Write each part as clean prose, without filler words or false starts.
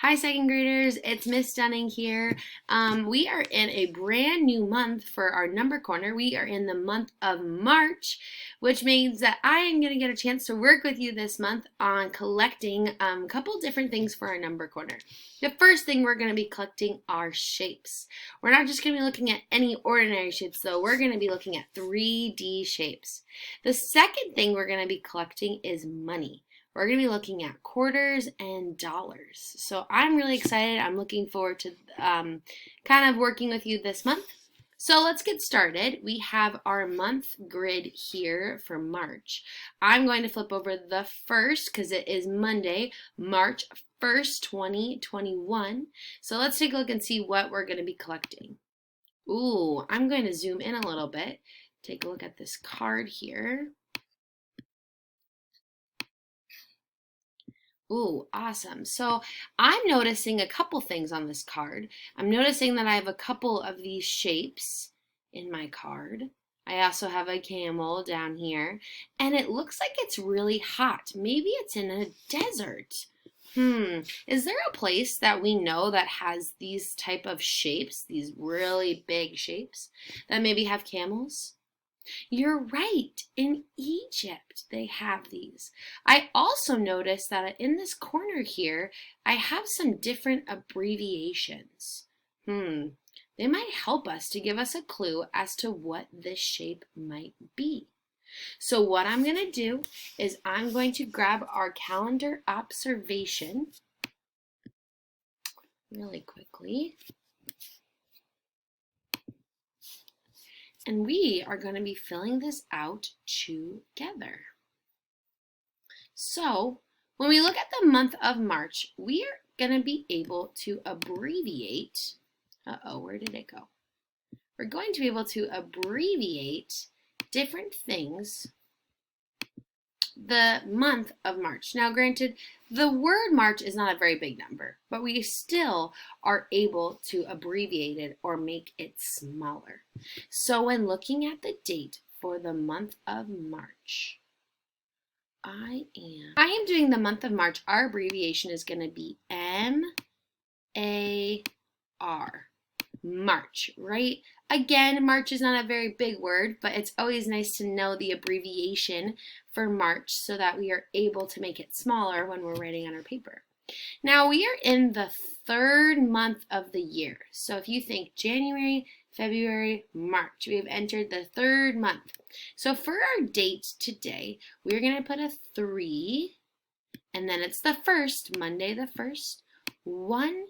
Hi, second graders. It's Miss Dunning here. We are in a brand new month for our number corner. We are in the month of March, which means that I am going to get a chance to work with you this month on collecting a couple different things for our number corner. The first thing we're going to be collecting are shapes. We're not just going to be looking at any ordinary shapes, though. We're going to be looking at 3D shapes. The second thing we're going to be collecting is money. We're going to be looking at quarters and dollars. So I'm really excited. I'm looking forward to kind of working with you this month. So let's get started. We have our month grid here for March. I'm going to flip over the first because it is Monday, March 1st, 2021. So let's take a look and see what we're going to be collecting. Ooh, I'm going to zoom in a little bit. Take a look at this card here. Ooh, awesome. So I'm noticing a couple things on this card. I'm noticing that I have a couple of these shapes in my card. I also have a camel down here, and it looks like it's really hot. Maybe it's in a desert. Is there a place that we know that has these type of shapes, these really big shapes, that maybe have camels? You're right. In Egypt, they have these. I also noticed that in this corner here, I have some different abbreviations. They might help us to give us a clue as to what this shape might be. So what I'm going to do is I'm going to grab our calendar observation really quickly. And we are going to be filling this out together. So when we look at the month of March, we are going to be able to abbreviate. Where did it go? We're going to be able to abbreviate different things the month of March. Now, granted, the word March is not a very big number, but we still are able to abbreviate it or make it smaller. So when looking at the date for the month of March, I am doing the month of March. Our abbreviation is going to be M-A-R. March, right? Again, March is not a very big word, but it's always nice to know the abbreviation for March so that we are able to make it smaller when we're writing on our paper. Now, we are in the third month of the year. So if you think January, February, March, we have entered the third month. So for our date today, we're going to put a 3, and then it's the first, Monday the 1st, 1,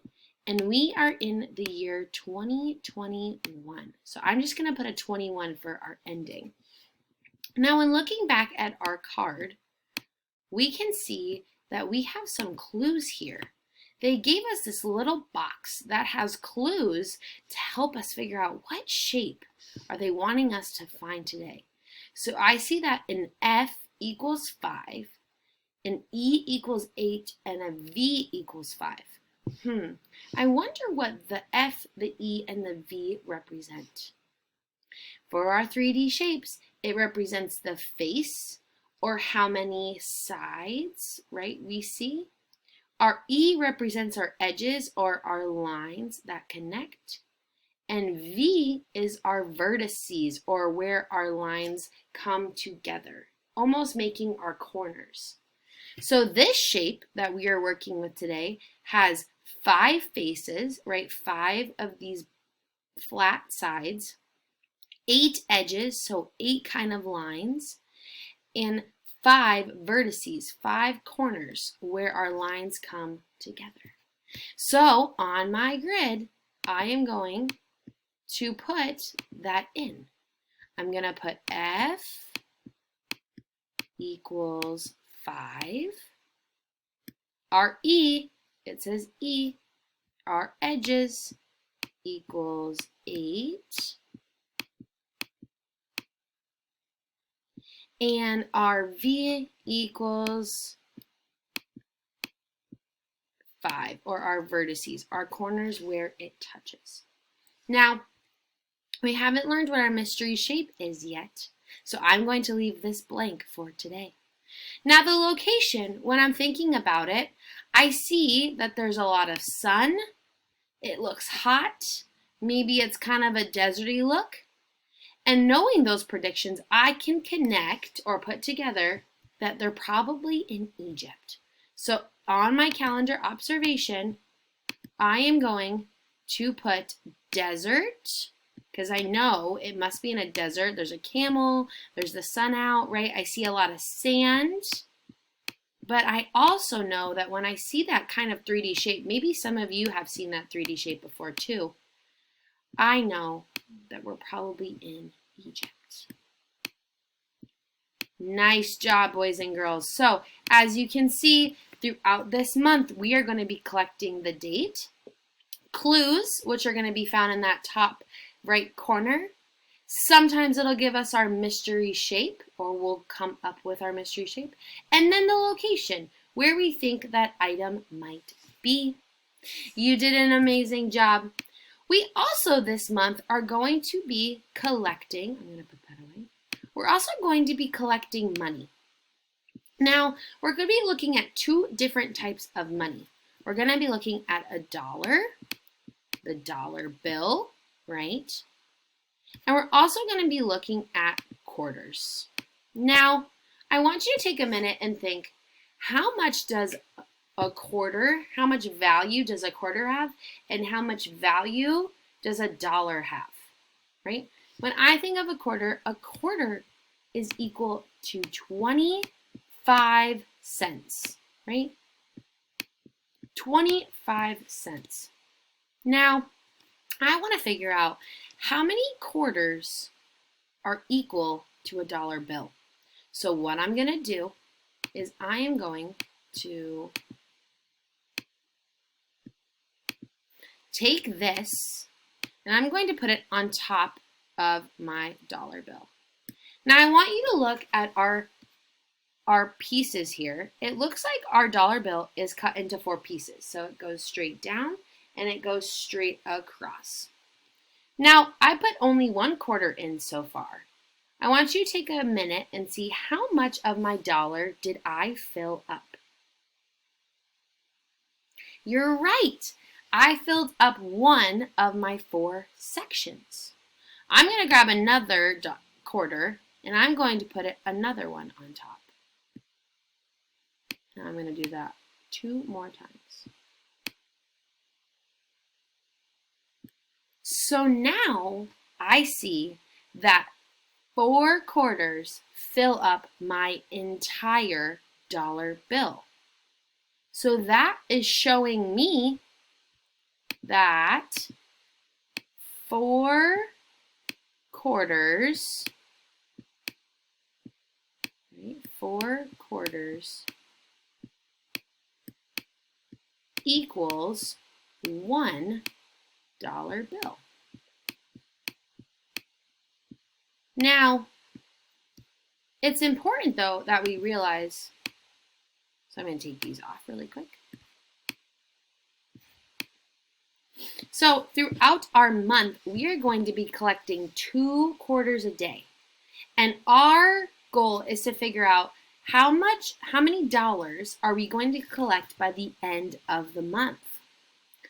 and we are in the year 2021. So I'm just going to put a 21 for our ending. Now, when looking back at our card, we can see that we have some clues here. They gave us this little box that has clues to help us figure out what shape are they wanting us to find today. So I see that an F equals 5, an E equals 8, and a V equals 5. I wonder what the F, the E, and the V represent. For our 3D shapes, it represents the face, or how many sides, right, we see. Our E represents our edges, or our lines that connect. And V is our vertices, or where our lines come together, almost making our corners. So this shape that we are working with today has 5 faces, right? 5 of these flat sides, 8 edges, so 8 kind of lines, and 5 vertices, 5 corners where our lines come together. So on my grid, I am going to put that in. I'm going to put F equals 5. Our E, it says E, our edges equals 8. And our V equals 5, or our vertices, our corners where it touches. Now, we haven't learned what our mystery shape is yet, so I'm going to leave this blank for today. Now the location, when I'm thinking about it, I see that there's a lot of sun. It looks hot. Maybe it's kind of a deserty look. And knowing those predictions, I can connect or put together that they're probably in Egypt. So on my calendar observation, I am going to put desert, because I know it must be in a desert. There's a camel, there's the sun out, right? I see a lot of sand. But I also know that when I see that kind of 3D shape, maybe some of you have seen that 3D shape before too, I know that we're probably in Egypt. Nice job, boys and girls. So, as you can see, throughout this month, we are going to be collecting the date, clues, which are going to be found in that top right corner. Sometimes it'll give us our mystery shape, or we'll come up with our mystery shape, and then the location, where we think that item might be. You did an amazing job. We also this month are going to be collecting, I'm going to put that away. We're also going to be collecting money. Now, we're going to be looking at two different types of money. We're going to be looking at a dollar, the dollar bill, right? And we're also going to be looking at quarters. Now, I want you to take a minute and think, how much does a quarter, how much value does a quarter have, and how much value does a dollar have, right? When I think of a quarter is equal to 25 cents, right? 25 cents. Now, I want to figure out how many quarters are equal to a dollar bill. So what I'm going to do is I am going to take this and I'm going to put it on top of my dollar bill. Now I want you to look at our pieces here. It looks like our dollar bill is cut into 4 pieces. So it goes straight down and it goes straight across. Now I put only 1 quarter in so far. I want you to take a minute and see how much of my dollar did I fill up. You're right. I filled up 1 of my 4 sections. I'm going to grab another quarter and I'm going to put another one on top. Now I'm going to do that 2 more times. So now I see that 4 quarters fill up my entire dollar bill. So that is showing me that 4 quarters, right, 4 quarters equals $1 bill. Now, it's important though that we realize, so I'm going to take these off really quick. So throughout our month, we are going to be collecting 2 quarters a day. And our goal is to figure out how many dollars are we going to collect by the end of the month.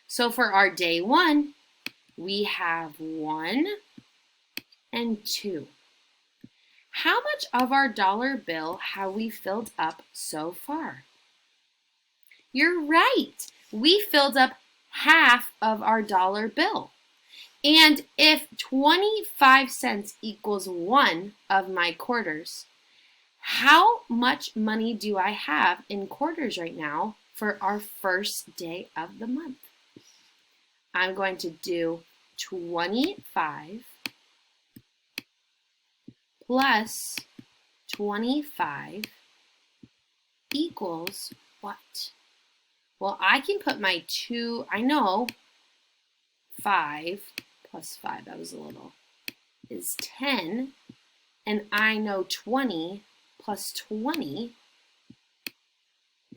So for our day 1, we have 1 and 2. How much of our dollar bill have we filled up so far? You're right. We filled up half of our dollar bill. And if 25 cents equals 1 of my quarters, how much money do I have in quarters right now for our first day of the month? I'm going to do 25 plus 25 equals what? Well, I can put my 2, I know 5 plus 5, that was a little, is 10, and I know 20 plus 20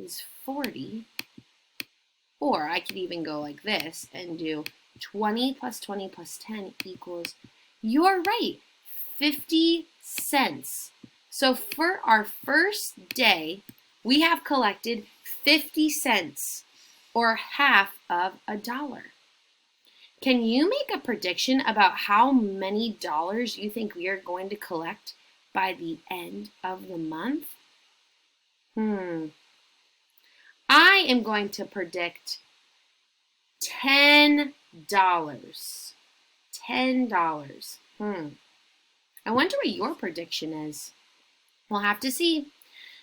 is 40, or I could even go like this and do 20 plus 20 plus 10 equals, you're right, 50 cents. So for our first day, we have collected 50 cents, or half of $1. Can you make a prediction about how many dollars you think we are going to collect by the end of the month? I am going to predict $10. $10. I wonder what your prediction is. We'll have to see.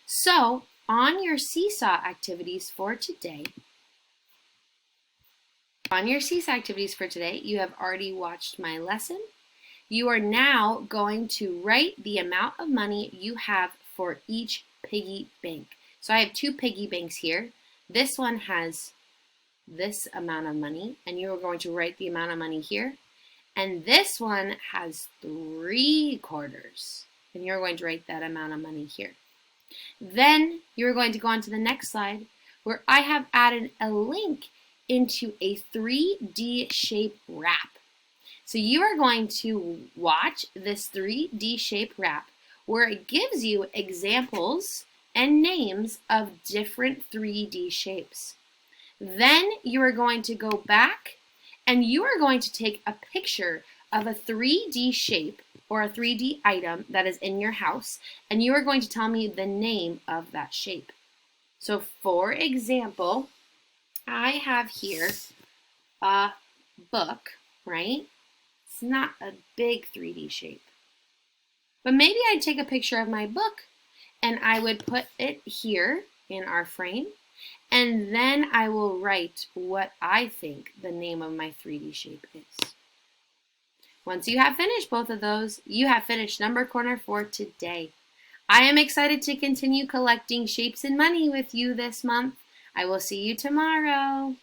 So, on your seesaw activities for today, you have already watched my lesson. You are now going to write the amount of money you have for each piggy bank. So I have 2 piggy banks here. This one has this amount of money, and you are going to write the amount of money here. And this one has 3/4, and you're going to write that amount of money here. Then you're going to go on to the next slide, where I have added a link into a 3D shape wrap. So you are going to watch this 3D shape wrap, where it gives you examples and names of different 3D shapes. Then you are going to go back and you are going to take a picture of a 3D shape or a 3D item that is in your house, and you are going to tell me the name of that shape. So for example, I have here a book, right? It's not a big 3D shape. But maybe I'd take a picture of my book and I would put it here in our frame, and then I will write what I think the name of my 3D shape is. Once you have finished both of those, you have finished Number Corner for today. I am excited to continue collecting shapes and money with you this month. I will see you tomorrow.